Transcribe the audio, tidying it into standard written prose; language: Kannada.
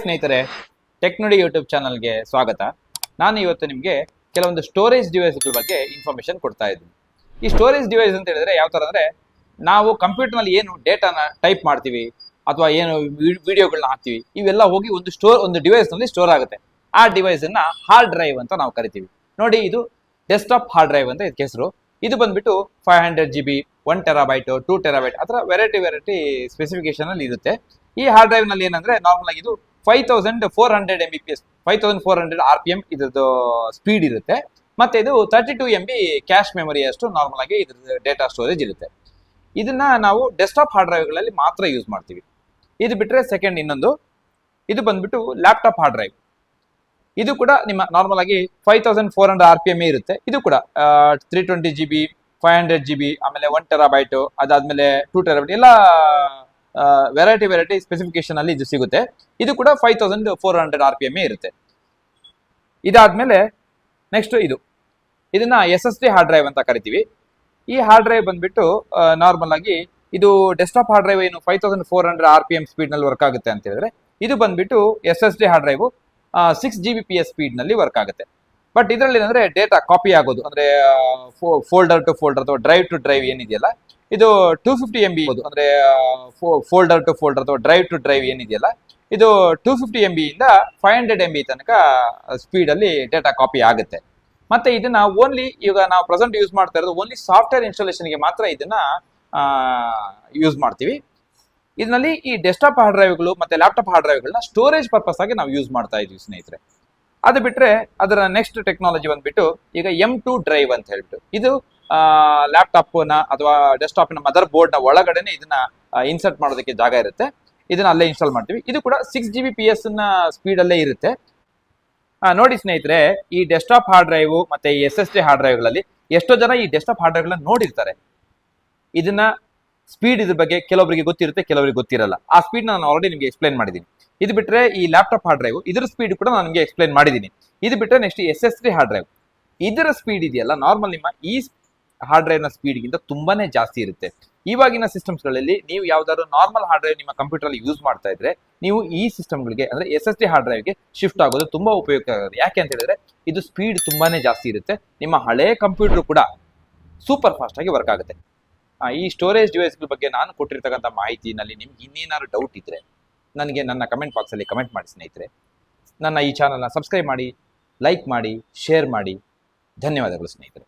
ಸ್ನೇಹಿತರೆ, ಟೆಕ್ನುಡಿ ಯೂಟ್ಯೂಬ್ ಚಾನಲ್ಗೆ ಸ್ವಾಗತ. ನಾನು ಇವತ್ತು ನಿಮಗೆ ಕೆಲವೊಂದು ಸ್ಟೋರೇಜ್ ಡಿವೈಸ್ಗಳ ಬಗ್ಗೆ ಇನ್ಫಾರ್ಮೇಶನ್ ಕೊಡ್ತಾ ಇದ್ದೀನಿ. ಈ ಸ್ಟೋರೇಜ್ ಡಿವೈಸ್ ಅಂತ ಹೇಳಿದ್ರೆ ಯಾವ ಥರ ಅಂದರೆ, ನಾವು ಕಂಪ್ಯೂಟರ್ನಲ್ಲಿ ಏನು ಡೇಟಾನ ಟೈಪ್ ಮಾಡ್ತೀವಿ ಅಥವಾ ಏನು ವಿಡಿಯೋಗಳನ್ನ ಹಾಕ್ತೀವಿ, ಇವೆಲ್ಲ ಹೋಗಿ ಒಂದು ಡಿವೈಸ್ನಲ್ಲಿ ಸ್ಟೋರ್ ಆಗುತ್ತೆ. ಆ ಡಿವೈಸನ್ನು ಹಾರ್ಡ್ ಡ್ರೈವ್ ಅಂತ ನಾವು ಕರಿತೀವಿ. ನೋಡಿ, ಇದು ಡೆಸ್ಕ್ಟಾಪ್ ಹಾರ್ಡ್ ಡ್ರೈವ್ ಅಂತ ಇದಕ್ಕೆ ಹೆಸರು. ಇದು ಬಂದ್ಬಿಟ್ಟು 500 GB, 1 TB, 2 TB ಆ ಥರ ವೆರೈಟಿ ಸ್ಪೆಸಿಫಿಕೇಶನ್ ಅಲ್ಲಿ ಇರುತ್ತೆ. ಈ ಹಾರ್ಡ್ ಡ್ರೈವ್ ನಲ್ಲಿ ಏನಂದ್ರೆ ನಾರ್ಮಲ್ ಆಗಿ ಇದು 5400 MBPS 5400 RPM ಇದ್ರದ್ದು ಸ್ಪೀಡ್ ಇರುತ್ತೆ. ಮತ್ತೆ ಇದು 32 MB ಕ್ಯಾಶ್ ಮೆಮೊರಿ ಅಷ್ಟು ನಾರ್ಮಲ್ ಆಗಿ ಇದ್ರ ಡೇಟಾ ಸ್ಟೋರೇಜ್ ಇರುತ್ತೆ. ಇದನ್ನ ನಾವು ಡೆಸ್ಕ್ಟಾಪ್ ಹಾರ್ಡ್ ಡ್ರೈವ್ಗಳಲ್ಲಿ ಮಾತ್ರ ಯೂಸ್ ಮಾಡ್ತೀವಿ. ಇದು ಬಿಟ್ರೆ ಸೆಕೆಂಡ್ ಇನ್ನೊಂದು, ಇದು ಬಂದ್ಬಿಟ್ಟು ಲ್ಯಾಪ್ಟಾಪ್ ಹಾರ್ಡ್ ಡ್ರೈವ್. ಇದು ಕೂಡ ನಿಮ್ಮ ನಾರ್ಮಲ್ ಆಗಿ 5400 RPM ಇರುತ್ತೆ. ಇದು ಕೂಡ 320 GB, 500 GB, ಆಮೇಲೆ 1 TB, ಅದಾದ್ಮೇಲೆ 2 TB ಎಲ್ಲ ವೆರೈಟಿ ಸ್ಪೆಸಿಫಿಕೇಶನ್ ಅಲ್ಲಿ ಇದು ಸಿಗುತ್ತೆ. ಇದು ಕೂಡ 5400 RPM ಇರುತ್ತೆ. ಇದಾದ್ಮೇಲೆ ನೆಕ್ಸ್ಟ್ ಇದನ್ನ SSD ಹಾರ್ಡ್ ಡ್ರೈವ್ ಅಂತ ಕರಿತೀವಿ. ಈ ಹಾರ್ಡ್ ಡ್ರೈವ್ ಬಂದ್ಬಿಟ್ಟು ನಾರ್ಮಲ್ ಆಗಿ ಇದು ಡೆಸ್ಕ್ಟಾಪ್ ಹಾರ್ಡ್ ಡ್ರೈವ್ ಏನು 5400 RPM ಸ್ಪೀಡ್ ನಲ್ಲಿ ವರ್ಕ್ ಆಗುತ್ತೆ ಅಂತ ಹೇಳಿದ್ರೆ, ಇದು ಬಂದ್ಬಿಟ್ಟು SSD hard drive 6 Gbps speed ನಲ್ಲಿ ವರ್ಕ್ ಆಗುತ್ತೆ. ಬಟ್ ಇದರಲ್ಲಿ ಏನಂದ್ರೆ ಡೇಟಾ ಕಾಪಿ ಆಗೋದು ಅಂದ್ರೆ ಫೋಲ್ಡರ್ ಟು ಫೋಲ್ಡರ್ ಅಥವಾ ಡ್ರೈವ್ ಟು ಡ್ರೈವ್ ಏನಿದೆಯಲ್ಲ, ಇದು 250 MB ಅಂದ್ರೆ ಫೋಲ್ಡರ್ ಟು ಫೋಲ್ಡರ್ ಅಥವಾ ಡ್ರೈವ್ ಟು ಡ್ರೈವ್ ಏನಿದೆಯಲ್ಲ, ಇದು 250 MB ಇಂದ 500 MB ತನಕ ಸ್ಪೀಡ್ ಅಲ್ಲಿ ಡೇಟಾ ಕಾಪಿ ಆಗುತ್ತೆ. ಮತ್ತೆ ಇದನ್ನ ಓನ್ಲಿ ಈಗ ನಾವು ಪ್ರೆಸೆಂಟ್ ಯೂಸ್ ಮಾಡ್ತಾ ಇರೋದು ಓನ್ಲಿ ಸಾಫ್ಟ್ವೇರ್ ಇನ್ಸ್ಟಾಲೇಷನ್ಗೆ ಮಾತ್ರ ಇದನ್ನ ಯೂಸ್ ಮಾಡ್ತೀವಿ. ಇದರಲ್ಲಿ ಈ ಡೆಸ್ಕ್ಟಾಪ್ ಹಾರ್ಡ್ ಡ್ರೈವ್ಗಳು ಮತ್ತೆ ಲ್ಯಾಪ್ಟಾಪ್ ಹಾರ್ಡ್ ಡ್ರೈವ್ಗಳನ್ನ ಸ್ಟೋರೇಜ್ ಪರ್ಪಸ್ ಆಗಿ ನಾವು ಯೂಸ್ ಮಾಡ್ತಾ ಇದೀವಿ ಸ್ನೇಹಿತರೆ. ಅದು ಬಿಟ್ರೆ ಅದರ ನೆಕ್ಸ್ಟ್ ಟೆಕ್ನಾಲಜಿ ಬಂದ್ಬಿಟ್ಟು ಈಗ M2 ಡ್ರೈವ್ ಅಂತ ಹೇಳ್ಬಿಟ್ಟು, ಇದು ಲ್ಯಾಪ್ಟಾಪ್ನ ಅಥವಾ ಡೆಸ್ಕ್ಟಾಪ್ನ ಮದರ್ ಬೋರ್ಡ್ ನ ಒಳಗಡೆನೆ ಇದನ್ನ ಇನ್ಸರ್ಟ್ ಮಾಡೋದಕ್ಕೆ ಜಾಗ ಇರುತ್ತೆ. ಇದನ್ನ ಅಲ್ಲೇ ಇನ್ಸ್ಟಾಲ್ ಮಾಡ್ತೀವಿ. ಇದು ಕೂಡ 6 Gbps ನ ಸ್ಪೀಡ್ ಅಲ್ಲೇ ಇರುತ್ತೆ. ನೋಡಿ ಸ್ನೇಹಿತರೆ, ಈ ಡೆಸ್ಕ್ಟಾಪ್ ಹಾರ್ಡ್ ಡ್ರೈವ್ ಮತ್ತೆ ಈ SSD ಹಾರ್ಡ್ ಡ್ರೈವ್ಗಳಲ್ಲಿ ಎಷ್ಟೋ ಜನ ಈ ಡೆಸ್ಕ್ಟಾಪ್ ಹಾರ್ಡ್ ಡ್ರೈವ್ಗಳನ್ನ ನೋಡಿರ್ತಾರೆ. ಇದನ್ನ ಸ್ಪೀಡ್ ಇದ್ರ ಬಗ್ಗೆ ಕೆಲವರಿಗೆ ಗೊತ್ತಿರುತ್ತೆ, ಕೆಲವರಿಗೆ ಗೊತ್ತಿರಲ್ಲ. ಆ ಸ್ಪೀಡ್ ನಾನು ಆಲ್ರೆಡಿ ನಿಮಗೆ ಎಕ್ಸ್ಪ್ಲೈನ್ ಮಾಡಿದ್ದೀನಿ. ಇದು ಬಿಟ್ರೆ ಈ ಲ್ಯಾಪ್ಟಾಪ್ ಹಾರ್ಡ್ ಡ್ರೈವ್ ಇದ್ರ ಸ್ಪೀಡ್ ಕೂಡ ನಾನು ನಿಮಗೆ ಎಕ್ಸ್ಪ್ಲೈನ್ ಮಾಡಿದ್ದೀನಿ. ಇದು ಬಿಟ್ರೆ ನೆಕ್ಸ್ಟ್ SSD ಹಾರ್ಡ್ ಡ್ರೈವ್, ಇದರ ಸ್ಪೀಡ್ ಇದೆಯಲ್ಲ ನಾರ್ಮಲ್ ನಿಮ್ಮ ಈ ಹಾರ್ಡ್ ಡ್ರೈವ್ ನ ಸ್ಪೀಡ್ಗಿಂತ ತುಂಬಾನೇ ಜಾಸ್ತಿ ಇರುತ್ತೆ. ಇವಾಗಿನ ಸಿಸ್ಟಮ್ಸ್ಗಳಲ್ಲಿ ನೀವು ಯಾವ್ದಾದ್ರು ನಾರ್ಮಲ್ ಹಾರ್ಡ್ ಡ್ರೈವ್ ನಿಮ್ಮ ಕಂಪ್ಯೂಟರ್ ಅಲ್ಲಿ ಯೂಸ್ ಮಾಡ್ತಾ ಇದ್ರೆ, ನೀವು ಈ ಸಿಸ್ಟಮ್ಗಳಿಗೆ ಅಂದ್ರೆ SSD ಹಾರ್ಡ್ ಡ್ರೈವ್ಗೆ ಶಿಫ್ಟ್ ಆಗೋದು ತುಂಬಾ ಉಪಯುಕ್ತ ಆಗುತ್ತೆ. ಯಾಕೆ ಅಂತ ಹೇಳಿದ್ರೆ ಇದು ಸ್ಪೀಡ್ ತುಂಬಾನೇ ಜಾಸ್ತಿ ಇರುತ್ತೆ. ನಿಮ್ಮ ಹಳೆ ಕಂಪ್ಯೂಟರ್ ಕೂಡ ಸೂಪರ್ ಫಾಸ್ಟ್ ಆಗಿ ವರ್ಕ್ ಆಗುತ್ತೆ. ಈ ಸ್ಟೋರೇಜ್ ಡಿವೈಸ್ಗಳ ಬಗ್ಗೆ ನಾನು ಕೊಟ್ಟಿರ್ತಕ್ಕಂಥ ಮಾಹಿತಿನಲ್ಲಿ ನಿಮ್ಗೆ ಇನ್ನೇನಾದ್ರು ಡೌಟ್ ಇದ್ರೆ ನನಗೆ ನನ್ನ ಕಮೆಂಟ್ ಬಾಕ್ಸ್ ಅಲ್ಲಿ ಕಮೆಂಟ್ ಮಾಡಿ ಸ್ನೇಹಿತರೆ. ನನ್ನ ಈ ಚಾನಲ್ನ ಸಬ್ಸ್ಕ್ರೈಬ್ ಮಾಡಿ, ಲೈಕ್ ಮಾಡಿ, ಶೇರ್ ಮಾಡಿ. ಧನ್ಯವಾದಗಳು ಸ್ನೇಹಿತರೆ.